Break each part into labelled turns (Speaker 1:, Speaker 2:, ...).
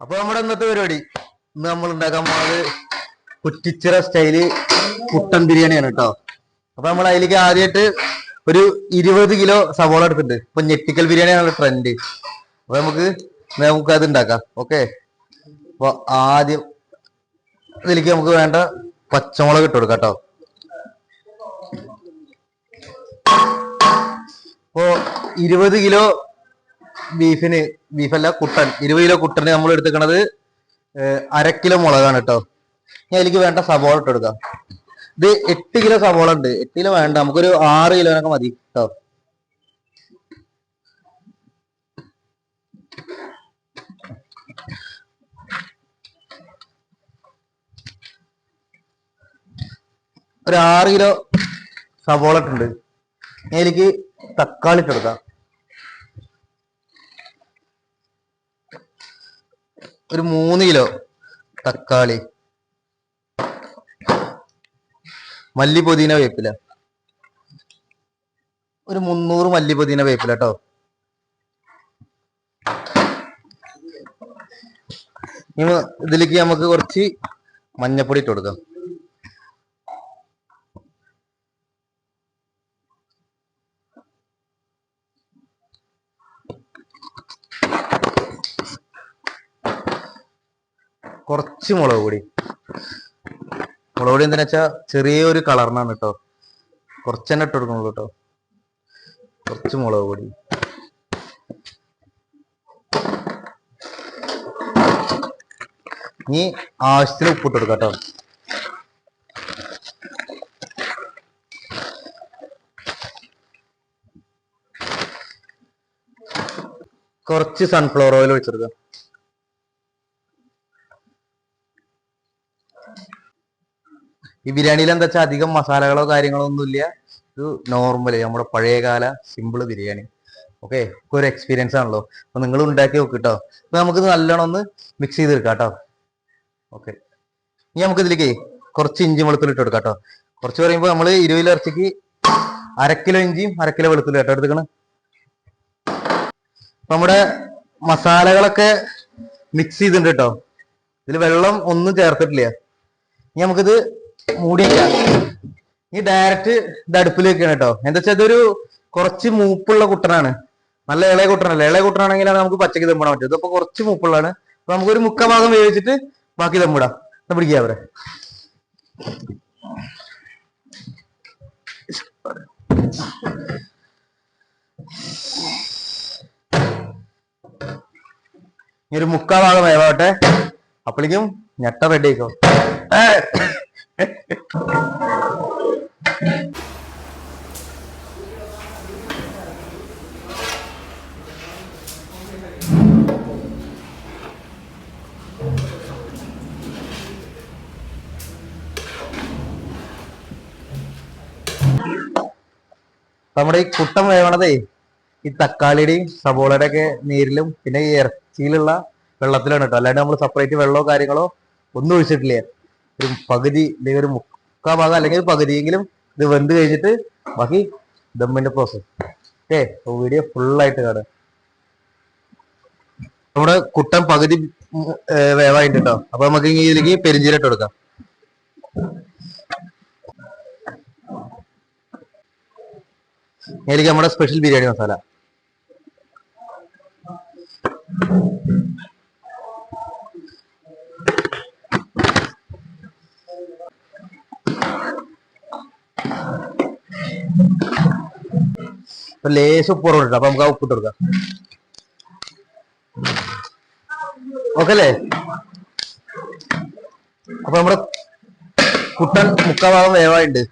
Speaker 1: അപ്പൊ നമ്മുടെ ഇന്നത്തെ പരിപാടി ഇന്ന് നമ്മൾ ഉണ്ടാക്കാൻ പോകുന്നത് കുറ്റിച്ചിറ സ്റ്റൈല് കുട്ടൻ ബിരിയാണിയാണ് കേട്ടോ. അപ്പൊ നമ്മൾ അതിലേക്ക് ആദ്യമായിട്ട് ഒരു 20 കിലോ സവോള എടുത്തിട്ടുണ്ട്. ഇപ്പൊ ഞെട്ടിക്കൽ ബിരിയാണിയാണ് ട്രെൻഡ്. അപ്പൊ നമുക്ക് അത് ഉണ്ടാക്കാം. ഓക്കെ, അപ്പൊ ആദ്യം ഇതിലേക്ക് നമുക്ക് വേണ്ട പച്ചമുളക് ഇട്ട് കൊടുക്കാം കേട്ടോ. ഇപ്പോ 20 കിലോ ബീഫല്ല കുട്ടൻ, 20 കിലോ കുട്ടന് നമ്മൾ എടുത്തിക്കണത് 1/2 കിലോ മുളകാണ് കേട്ടോ. ഞാൻ അതിലേക്ക് വേണ്ട സവോള ഇട്ട് കൊടുക്കാം. ഇത് 8 കിലോ സവോള ഉണ്ട്. 8 കിലോ വേണ്ട, നമുക്കൊരു 6 കിലോനൊക്കെ മതി കേട്ടോ. ഒരു 6 കിലോ സവോള ഇട്ടുണ്ട്. ഞാൻ അതിലേക്ക് തക്കാളി ഇട്ട് കൊടുക്കാം. ഒരു 3 കിലോ തക്കാളി, മല്ലി പുതിന വേപ്പില, ഒരു 300 മല്ലി പുതിന വേപ്പില കേട്ടോ. ഇതിലേക്ക് നമുക്ക് കുറച്ച് മഞ്ഞപ്പൊടി ഇട്ട് കൊടുക്കാം. കുറച്ച് മുളക് പൊടി എന്താ വെച്ചാ ചെറിയൊരു കളറിനാണ് കേട്ടോ. കുറച്ച് തന്നെ ഇട്ട് കൊടുക്കണുള്ളൂ കേട്ടോ. കുറച്ച് മുളക് പൊടി, ഇനി ആവശ്യത്തിന് ഉപ്പിട്ട് കൊടുക്കാം കേട്ടോ. കുറച്ച് സൺഫ്ലവർ ഓയിൽ ഒഴിച്ചെടുക്കാം. ഈ ബിരിയാണിയിൽ എന്താ വെച്ചാൽ അധികം മസാലകളോ കാര്യങ്ങളോ ഒന്നുമില്ല. ഇത് നോർമല് നമ്മുടെ പഴയകാല സിമ്പിൾ ബിരിയാണി. ഓക്കെ, ഒരു എക്സ്പീരിയൻസ് ആണല്ലോ. അപ്പൊ നിങ്ങൾ ഉണ്ടാക്കി നോക്ക് കേട്ടോ. അപ്പൊ നമുക്കിത് നല്ലോണം ഒന്ന് മിക്സ് ചെയ്തെടുക്കാം കേട്ടോ. ഓക്കെ, ഇനി നമുക്ക് ഇതിലേക്ക് കുറച്ച് ഇഞ്ചി വെളുത്തുള്ളി ഇട്ട് കൊടുക്കാം കേട്ടോ. കുറച്ച് പറയുമ്പോൾ നമ്മൾ 20 കിലോ ഇറച്ചിക്ക് 1/2 കിലോ ഇഞ്ചിയും 1/2 കിലോ വെളുത്തുള്ളി കേട്ടോ എടുക്കണം. അപ്പൊ നമ്മുടെ മസാലകളൊക്കെ മിക്സ് ചെയ്തിട്ടുണ്ട് കേട്ടോ. ഇതിൽ വെള്ളം ഒന്നും ചേർത്തിട്ടില്ല. ഇനി നമുക്കിത് മൂടി വെക്കാം. ഈ ഡയറക്റ്റ് ഇത് അടുപ്പിൽ വെക്കണം കേട്ടോ. എന്താ വെച്ചാൽ ഇതൊരു കുറച്ച് മൂപ്പുള്ള കുട്ടനാണ്. നല്ല ഇളയ കുട്ടനല്ല. ഇളയ കുട്ടനാണെങ്കിലാണ് നമുക്ക് പച്ചക്ക് ദമ്മിടാൻ പറ്റും. ഇതിപ്പോ കുറച്ച് മൂപ്പുള്ളതാണ്. അപ്പൊ നമുക്കൊരു 3/4 ഭാഗം വേവിച്ചിട്ട് ബാക്കി ദമ്മിടാം. പിടിക്കുക അവരെ. ഇനി ഒരു 3/4 ഭാഗം വേവാട്ടെ. അപ്പോഴേക്കും ഞെട്ട റെഡി ആയിക്കോ. നമ്മുടെ ഈ കുട്ടൻ വേവണതേ ഈ തക്കാളിയുടെയും സവോളയുടെ ഒക്കെ നീരിലും പിന്നെ ഈ ഇറച്ചിയിലുള്ള വെള്ളത്തിലാണ് കേട്ടോ. അല്ലാണ്ട് നമ്മൾ സെപ്പറേറ്റ് വെള്ളമോ കാര്യങ്ങളോ ഒന്നും ഒഴിച്ചിട്ടില്ല. ഒരു പകുതി അല്ലെങ്കിൽ ഒരു 3/4 ഭാഗം അല്ലെങ്കിൽ പകുതിയെങ്കിലും ഇത് വെന്ത് കഴിഞ്ഞിട്ട് ബാക്കി ദമ്മിന്റെ പ്രോസസ്. ഓക്കെ, വീഡിയോ ഫുള്ളായിട്ട് കാണുക. നമ്മുടെ കുട്ടൻ പകുതി വേവായിട്ട് കേട്ടോ. അപ്പൊ നമുക്ക് ഇതിലേക്ക് പെരിഞ്ചീരം ഇട്ട് കൊടുക്കാം. ഇതിലേക്ക് നമ്മുടെ സ്പെഷ്യൽ ബിരിയാണി മസാല, ലേശം ഉപ്പ് കുറവുണ്ട്. അപ്പൊ നമുക്ക് ആ ഉപ്പിട്ട് കൊടുക്കാം. ഓക്കെ അല്ലേ? അപ്പൊ നമ്മുടെ കുട്ടൻ 3/4 ഭാഗം വേവായിട്ടുണ്ട്.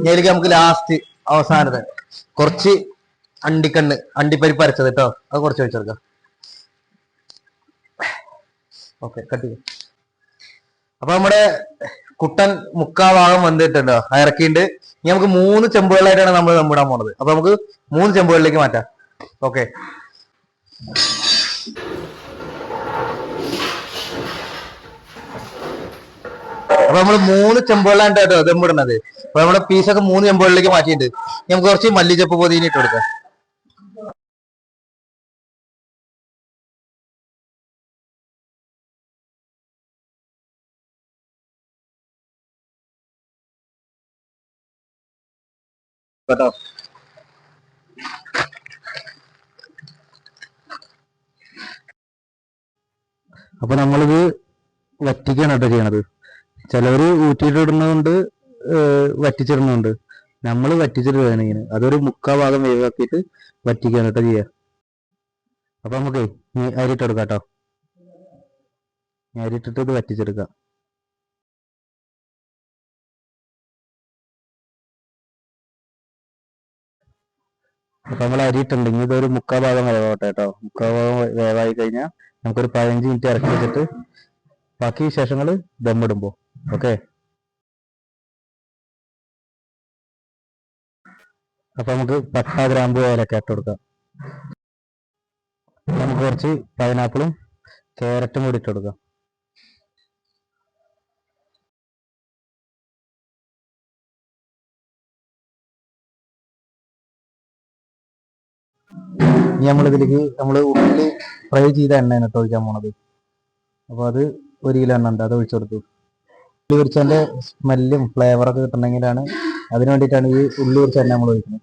Speaker 1: ഇതിലേക്ക് നമുക്ക് ലാസ്റ്റ് അവസാനത്തെ കുറച്ച് അണ്ടിപ്പരിപ്പ് അരച്ചത് കേട്ടോ. അത് കുറച്ച് വെച്ചെടുക്കാം. ഓക്കെ, കട്ട് ചെയ്യും. അപ്പൊ നമ്മുടെ കുട്ടൻ 3/4 ഭാഗം വന്നിട്ടുണ്ടോ, ഇറക്കിയിട്ടുണ്ട്. ഇനി നമുക്ക് 3 ചെമ്പുകളിലായിട്ടാണ് നമ്മൾ ദമ്മിടാൻ പോണത്. അപ്പൊ നമുക്ക് 3 ചെമ്പുകളിലേക്ക് മാറ്റാം. ഓക്കെ, അപ്പൊ നമ്മൾ 3 ചെമ്പുകളിലാണ് കേട്ടോ ദമ്മിടുന്നത്. അപ്പൊ നമ്മുടെ പീസൊക്കെ 3 ചെമ്പുകളിലേക്ക് മാറ്റിയിട്ടുണ്ട്. നമുക്ക് കുറച്ച് മല്ലിച്ചപ്പ് പൊതിന ഇട്ട് കൊടുക്കാം. കേട്ടോ. അപ്പൊ നമ്മളിത് വറ്റിക്കാണ് കേട്ടോ ചെയ്യണത്. ചിലവര് ഊറ്റിയിട്ട് ഇടുന്നതുകൊണ്ട് വറ്റിച്ചിടുന്നുണ്ട്. നമ്മൾ വറ്റിച്ചിടുകയാണ് ഇങ്ങനെ. അതൊരു 3/4 ഭാഗം വേവാക്കിയിട്ട് വറ്റിക്കാണ് കേട്ടോ ചെയ്യുക. അപ്പൊ നമുക്ക് അരിയിട്ടെടുക്കാം കേട്ടോ. അരിയിട്ടിട്ട് ഇത് വറ്റിച്ചെടുക്കാം. അപ്പൊ നമ്മൾ അരിയിട്ടുണ്ടെങ്കിൽ ഇതൊരു 3/4 ഭാഗം വേവട്ടെ കേട്ടോ. 3/4 ഭാഗം വേവായി കഴിഞ്ഞാൽ നമുക്കൊരു 15 മിനിറ്റ് ഇറക്കി വെച്ചിട്ട് ബാക്കി വിശേഷങ്ങൾ ദമ്മിടുമ്പോ. ഓക്കെ. അപ്പൊ നമുക്ക് പട്ട, ഗ്രാമ്പു, ഏലക്ക ഇട്ട് കൊടുക്കാം. നമുക്ക് കുറച്ച് പൈനാപ്പിളും ക്യാരറ്റും കൂടി ഇട്ട് കൊടുക്കാം. ഇനി നമ്മളിതിലേക്ക് ഉള്ളി ഫ്രൈ ചെയ്ത എണ്ണയാണ് കേട്ടോ ഒഴിക്കാൻ പോണത്. അപ്പൊ അത് 1 കിലോ എണ്ണ ഉണ്ട്, അത് ഒഴിച്ചു കൊടുത്തു. ഉള്ളി പൊരിച്ചതിന്റെ സ്മെല്ലും ഫ്ലേവറൊക്കെ കിട്ടണമെങ്കിലാണ്, അതിന് വേണ്ടിയിട്ടാണ് ഈ ഉള്ളി പൊരിച്ച എണ്ണ നമ്മൾ ഒഴിക്കുന്നത്.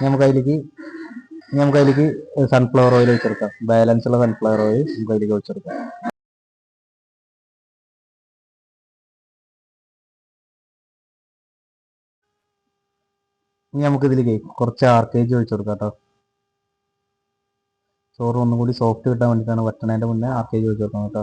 Speaker 1: നമുക്ക് അതിലേക്ക് സൺഫ്ലവർ ഓയിൽ ഒഴിച്ചെടുക്കാം. ബാലൻസ് ഉള്ള സൺഫ്ലവർ ഓയിൽ നമുക്ക് അതിലേക്ക് ഒഴിച്ചെടുക്കാം. ഇനി നമുക്ക് ഇതിലേക്ക് കുറച്ച് RKG ഒഴിച്ചു കൊടുക്കാം കേട്ടോ. ചോറ് ഒന്നും കൂടി സോഫ്റ്റ് കിട്ടാൻ വേണ്ടിയിട്ടാണ് വറ്റണേന്റെ മുന്നേ RKG ഒഴിച്ചു കൊടുക്കണം കേട്ടോ.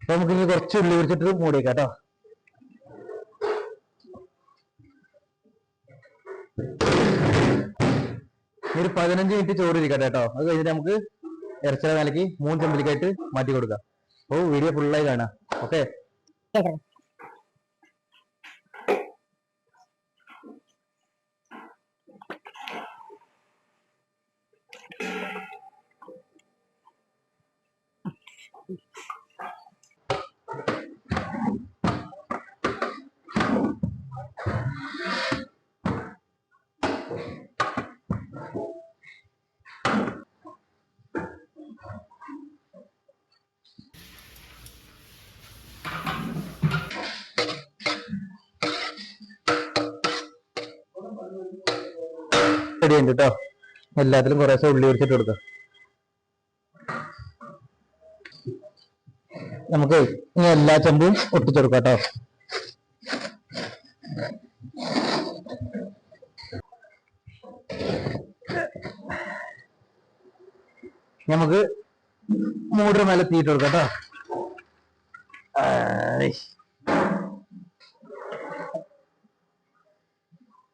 Speaker 1: അപ്പൊ നമുക്ക് ഇനി കുറച്ച് ഉള്ളി പൊരിച്ചിട്ട് മൂടി വെക്കാം കേട്ടോ. ഒരു 15 മിനിറ്റ് ചോറ് ഇരിക്കട്ടെ കേട്ടോ. അത് കഴിഞ്ഞിട്ട് നമുക്ക് ഇറച്ചിയുടെ നിലയ്ക്ക് 3 ചെമ്പിലേക്കായിട്ട് മാറ്റി കൊടുക്കാം. അപ്പോൾ വീഡിയോ ഫുള്ളായി കാണാം. ഓക്കെ. റെഡി ഉണ്ട് കേട്ടോ. എല്ലാത്തിലും കുറേശ്ശെ ഉള്ളി പൊരിച്ചിട്ട് കൊടുക്കാം. നമുക്ക് ഇനി എല്ലാ ചെമ്പും ഒട്ടിച്ചെടുക്കാം കേട്ടോ. നമുക്ക് മൂടര മേലെ തീയിട്ട് കൊടുക്കാം കേട്ടോ.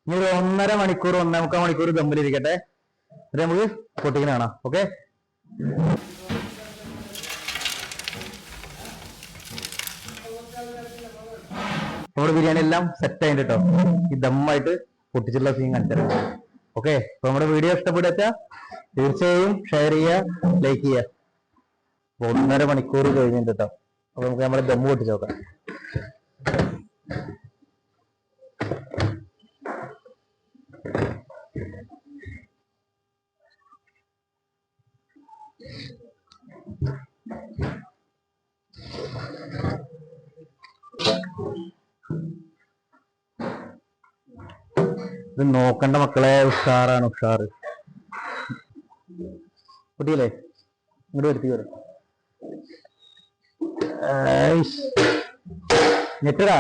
Speaker 1: ഇനി ഒരു 1.5 മണിക്കൂർ 1.25 മണിക്കൂർ ദമ്മിലിരിക്കട്ടെ. എന്നിട്ട് നമുക്ക് പൊട്ടിക്കുന്ന കാണാം. ഓക്കെ. നമ്മുടെ ബിരിയാണി എല്ലാം സെറ്റ് ആയിട്ട് കേട്ടോ. ഈ ദമ്മായിട്ട് പൊട്ടിച്ചുള്ള സീൻ കാണിച്ചിട്ടുണ്ട്. ഓക്കെ. അപ്പൊ നമ്മുടെ വീഡിയോ ഇഷ്ടപ്പെടുക തീർച്ചയായും ഷെയർ ചെയ്യുക, ലൈക്ക് ചെയ്യുക. 1.5 മണിക്കൂർ കഴിഞ്ഞിട്ട് കേട്ടോ. അപ്പൊ നമുക്ക് നമ്മുടെ ദമ്മ് പൊട്ടിച്ച് നോക്കാം. ഇത് നോക്കണ്ട മക്കളെ, ഉഷാറാണ്, ഉഷാറ്. കുട്ടിയല്ലേ ഇങ്ങോട്ട് വരുത്തി വരും. ഞെട്ടടാ.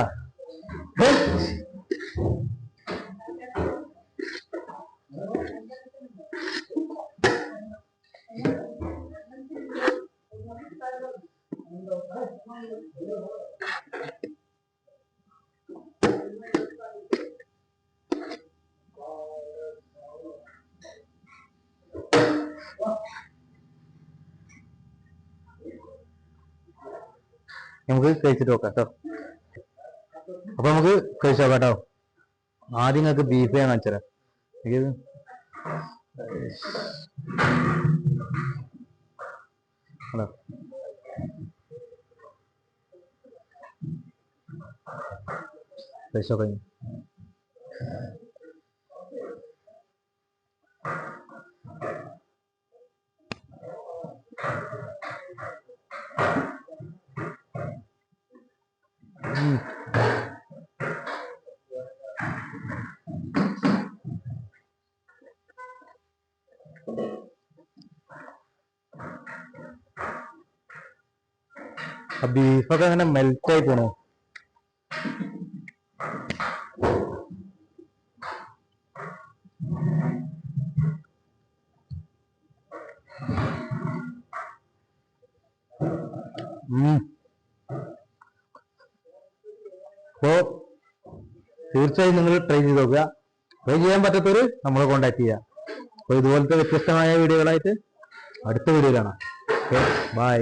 Speaker 1: നമുക്ക് കഴിച്ചിട്ട് നോക്കാം കേട്ടോ. അപ്പൊ നമുക്ക് കഴിച്ചു നോക്കാം കേട്ടോ. ആദ്യം നിങ്ങൾക്ക് ബീഫ് ഞാൻ കാണിച്ചു തരാം. കഴിച്ചോ കഴിഞ്ഞു. ബീഫൊക്കെ അങ്ങനെ മെൽറ്റായി പോണു. അപ്പോ തീർച്ചയായും നിങ്ങൾ ട്രൈ ചെയ്ത് നോക്കുക. ട്രൈ ചെയ്യാൻ പറ്റാത്തവര് നമ്മളെ കോൺടാക്ട് ചെയ്യുക. അപ്പോൾ ഇതുപോലത്തെ വ്യത്യസ്തമായ വീഡിയോകളായിട്ട് അടുത്ത വീഡിയോയിലാണ്. Okay, by.